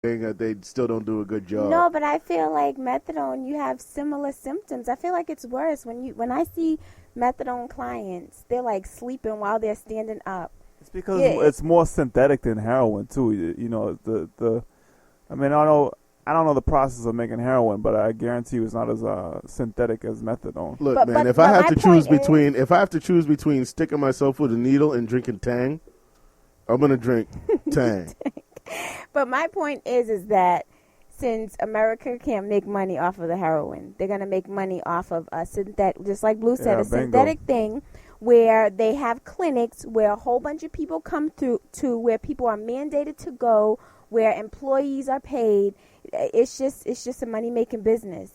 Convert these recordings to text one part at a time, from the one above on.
that they still don't do a good job. No, but I feel like methadone, you have similar symptoms. I feel like it's worse when I see methadone clients, they're like sleeping while they're standing up. It's because Yeah, it's more synthetic than heroin too. You know the. I mean, I don't know the process of making heroin, but I guarantee you it's not as synthetic as methadone. Look, But- man, but- if but I have my to choose point is- between sticking myself with a needle and drinking Tang, I'm gonna drink Tang. But my point is that since America can't make money off of the heroin, they're gonna make money off of a synthetic, just like Blue said, Yeah, a bingo. synthetic thing where they have clinics where a whole bunch of people come through to where people are mandated to go, where employees are paid. It's just a money making business.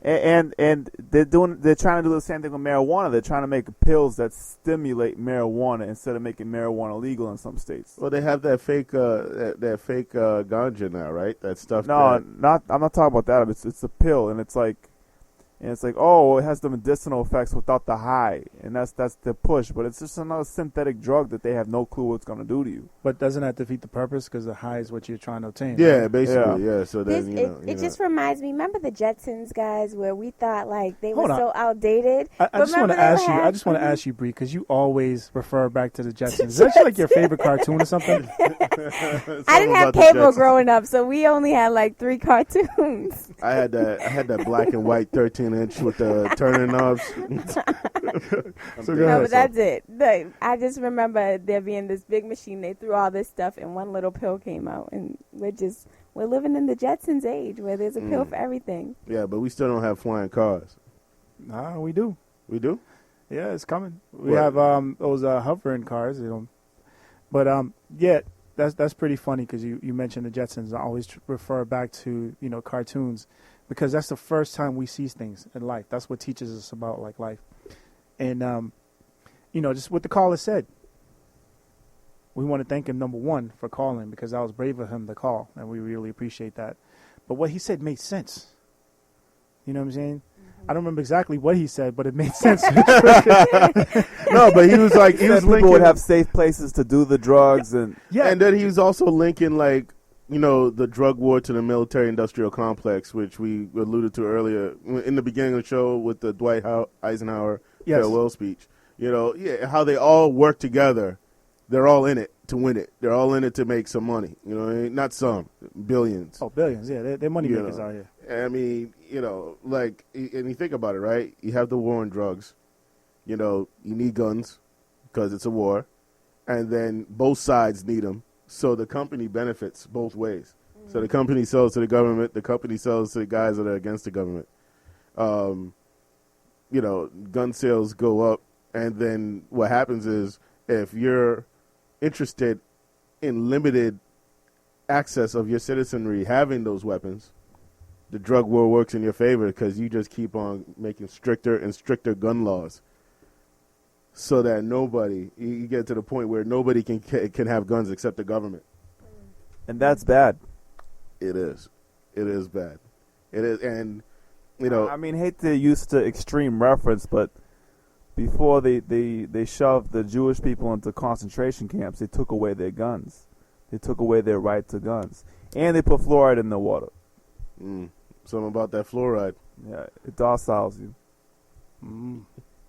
And they're trying to do the same thing with marijuana. They're trying to make pills that stimulate marijuana instead of making marijuana legal in some states. Well, they have that fake ganja now, right? That stuff. No, that, I'm not talking about that. It's a pill, and it's like, oh, it has the medicinal effects without the high, and that's the push. But it's just another synthetic drug that they have no clue what it's going to do to you. But doesn't that defeat the purpose? Because the high is what you're trying to obtain. yeah, right? basically, yeah. So then It just reminds me. Remember the Jetsons, guys, where we thought like they were Hold on. so outdated. I just want to ask you. I just want to ask you, Bree, because you always refer back to the Jetsons. Is that like your favorite cartoon or something? I didn't have cable growing up, so we only had like 3 cartoons. I had that black and white 13-inch with the turning knobs. So go No, ahead. but that's it. I just remember there being this big machine. They threw all this stuff, and one little pill came out, and we're living in the Jetsons age where there's a pill for everything. Yeah, but we still don't have flying cars. Nah, we do. We do? Yeah, it's coming. We What? have those hovering cars, But yeah, that's pretty funny because you mentioned the Jetsons. I always refer back to cartoons because that's the first time we see things in life. That's what teaches us about like life, and just what the caller said. We want to thank him, number one, for calling because that was brave of him to call, and we really appreciate that. But what he said made sense. You know what I'm saying? I don't remember exactly what he said, but it made sense. No, but he was like, he was People linking, would have safe places to do the drugs, and and then he was also linking like, the drug war to the military-industrial complex, which we alluded to earlier in the beginning of the show with the Dwight Eisenhower Yes. farewell speech. How they all work together. They're all in it to win it. They're all in it to make some money. Not some, billions. Oh, billions. Yeah, they're money You makers know. out here. I mean, and you think about it, right? You have the war on drugs. You need guns because it's a war. And then both sides need them. So the company benefits both ways. So the company sells to the government. The company sells to the guys that are against the government. Gun sales go up. And then what happens is if you're interested in limited access of your citizenry having those weapons, the drug war works in your favor because you just keep on making stricter and stricter gun laws so that you get to the point where nobody can have guns except the government. and that's bad. It is. It is bad. It is. And, I mean, hate to use the extreme reference, but before they shoved the Jewish people into concentration camps, they took away their guns. They took away their right to guns. And they put fluoride in the water. Something about that fluoride. Yeah, it dociles you.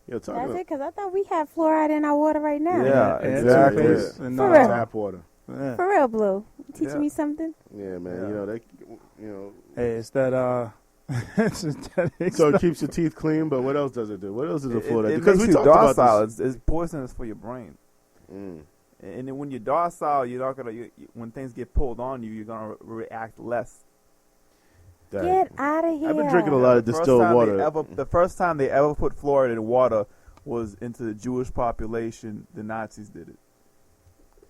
That's That's it, because I thought we had fluoride in our water right now. Yeah, And exactly. toothpaste and, For real. Tap water. yeah. For real, Blue. You teaching Yeah. me something? Yeah, man. Hey, it's that it's synthetic So it stuff. keps your teeth clean, but what else does it do? What else does the fluoride do? It Because makes we you talked docile. about this. It's poisonous for your brain. And then when you're docile, you're not gonna. When things get pulled on you, you're gonna react less. Dang. Get out of here. I've been drinking a lot of distilled water. The first time they ever put fluoride in water was into the Jewish population. The Nazis did it.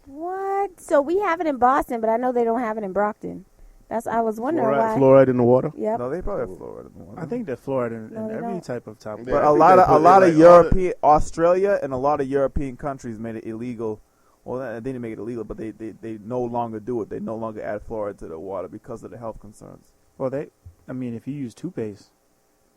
What? So we have it in Boston, but I know they don't have it in Brockton. I was wondering why. Fluoride in the water? Yep. No, they probably have fluoride in the water. I think that fluoride in No, they every don't. type of top. Yeah. But I a think lot they of put it, like, all European, Australia, and a lot of European countries made it illegal. Well, they didn't make it illegal, but they no longer do it. They no longer add fluoride to the water because of the health concerns. Well, if you use toothpaste,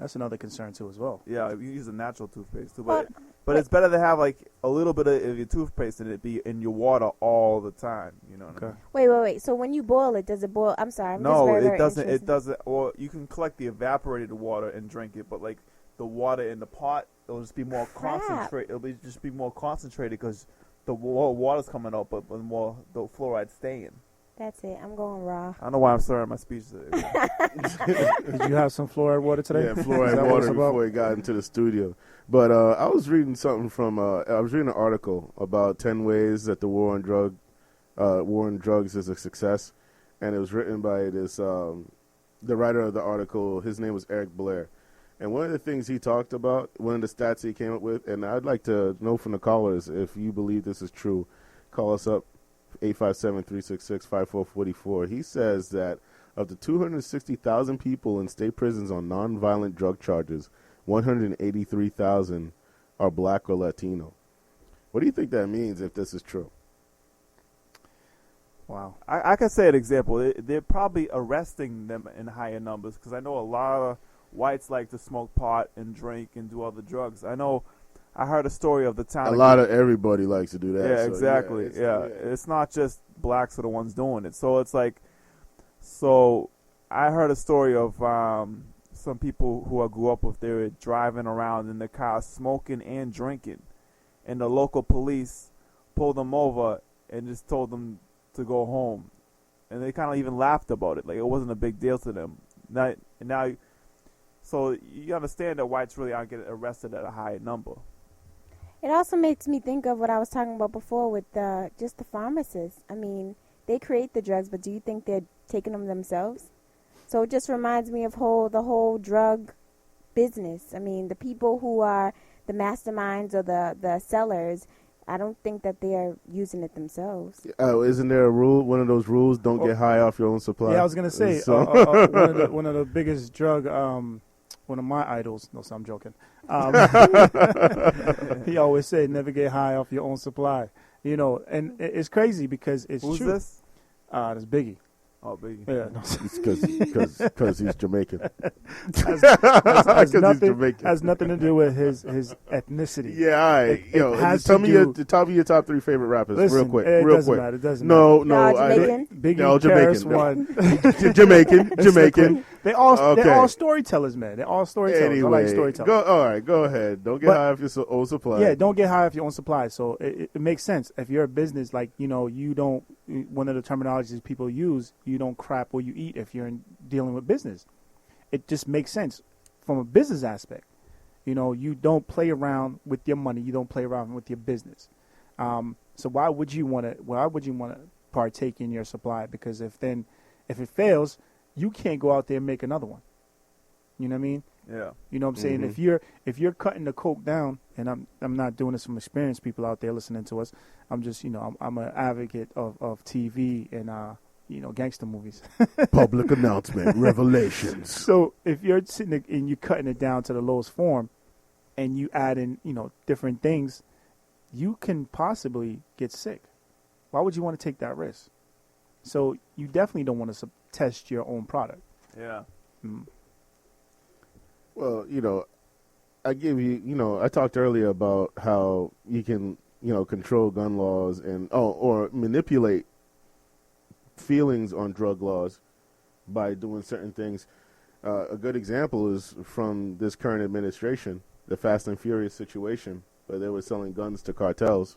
That's another concern too as well. Yeah, you use a natural toothpaste too, But- but it's better to have like a little bit of your toothpaste and it be in your water all the time. You know what I mean? Wait. So when you boil it, does it boil? I'm sorry. I'm just No, very, it very doesn't. It interested. doesn't. Or you can collect the evaporated water and drink it, but like the water in the pot, it'll just be more concentrated. Just be more concentrated because the water's coming out, but more the fluoride staying. That's it. I'm going raw. I don't know why I'm slurring my speech today. Did you have some fluoride water today? Yeah, Is fluoride that what water it's about? before he got into the studio. But I was reading something from. I was reading an article about 10 ways that the war on drugs is a success, and it was written by this the writer of the article. His name was Eric Blair, and one of the things he talked about, one of the stats he came up with, and I'd like to know from the callers if you believe this is true. Call us up 857-366-5444. He says that of the 260,000 people in state prisons on nonviolent drug charges, 183,000 are black or Latino. What do you think that means if this is true? Wow. I can say an example. They're probably arresting them in higher numbers because I know a lot of whites like to smoke pot and drink and do other drugs. I heard a story of the town. A lot of everybody likes to do that. Yeah, so, exactly. It's not just blacks are the ones doing it. So it's like, so I heard a story of some people who I grew up with. They were driving around in the car smoking and drinking, and the local police pulled them over and just told them to go home, and they kind of even laughed about it, like it wasn't a big deal to them. Now, so you understand that whites really aren't getting arrested at a high number. It also makes me think of what I was talking about before with just the pharmacists. I mean, they create the drugs, but do you think they're taking them themselves? So it just reminds me of the whole drug business. I mean, the people who are the masterminds or the sellers, I don't think that they're using it themselves. Isn't there a rule? One of those rules: don't get high off your own supply. Yeah, I was gonna say So- one of the biggest drug. One of my idols. No, so I'm joking. He always said, "Never get high off your own supply." You know, and it's crazy because it's Who's true. this? That's Biggie. Oh, Biggie. Yeah, no, Because he's Jamaican. has he's nothing Jamaican. has nothing to do with his ethnicity. Yeah, all right. It has tell to me do- your top three favorite rappers, Listen, real quick. it real doesn't quick. matter. It doesn't No, Jamaican? Biggie, No, Karis, Jamaican, no. one. Jamaican. Jamaican. They're all Okay. storytellers, man. They're all storytellers. Anyway, I like storytellers. all right, go ahead. Don't get But- high off your own supply. Yeah, don't get high off your own supply. So it makes sense. If you're a business, like, you know, you don't, one of the terminologies people use, you don't crap where you eat if you're dealing with business. It just makes sense from a business aspect. You know, you don't play around with your money. You don't play around with your business. So why would you want to partake in your supply? Because if it fails, you can't go out there and make another one. You know what I mean? Yeah. You know what I'm saying? Mhm. If you're cutting the coke down, and I'm not doing this from experienced people out there listening to us. I'm just, you know, I'm an advocate of TV and gangster movies. Public announcement, revelations. So if you're sitting and you're cutting it down to the lowest form, and you add in, you know, different things, you can possibly get sick. Why would you want to take that risk? So you definitely don't want to test your own product. Yeah. Mm. Well, you know, I talked earlier about how you can, control gun laws and or manipulate feelings on drug laws by doing certain things. A good example is from this current administration, the Fast and Furious situation, where they were selling guns to cartels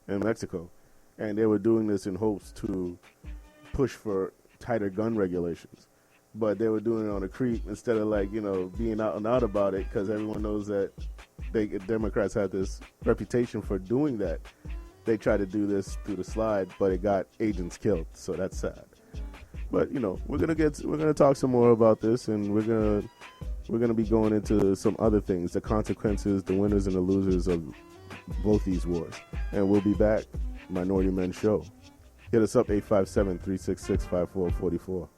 in Mexico, and they were doing this in hopes to push for tighter gun regulations. But they were doing it on a creep instead of being out and out about it, because everyone knows that Democrats have this reputation for doing that. They tried to do this through the slide, but it got agents killed, so that's sad. But we're gonna talk some more about this, and we're gonna be going into some other things, the consequences, the winners and the losers of both these wars, and we'll be back. Minority Men Show. Hit us up 857-366-5444.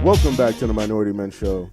Welcome back to the Minority Men Show.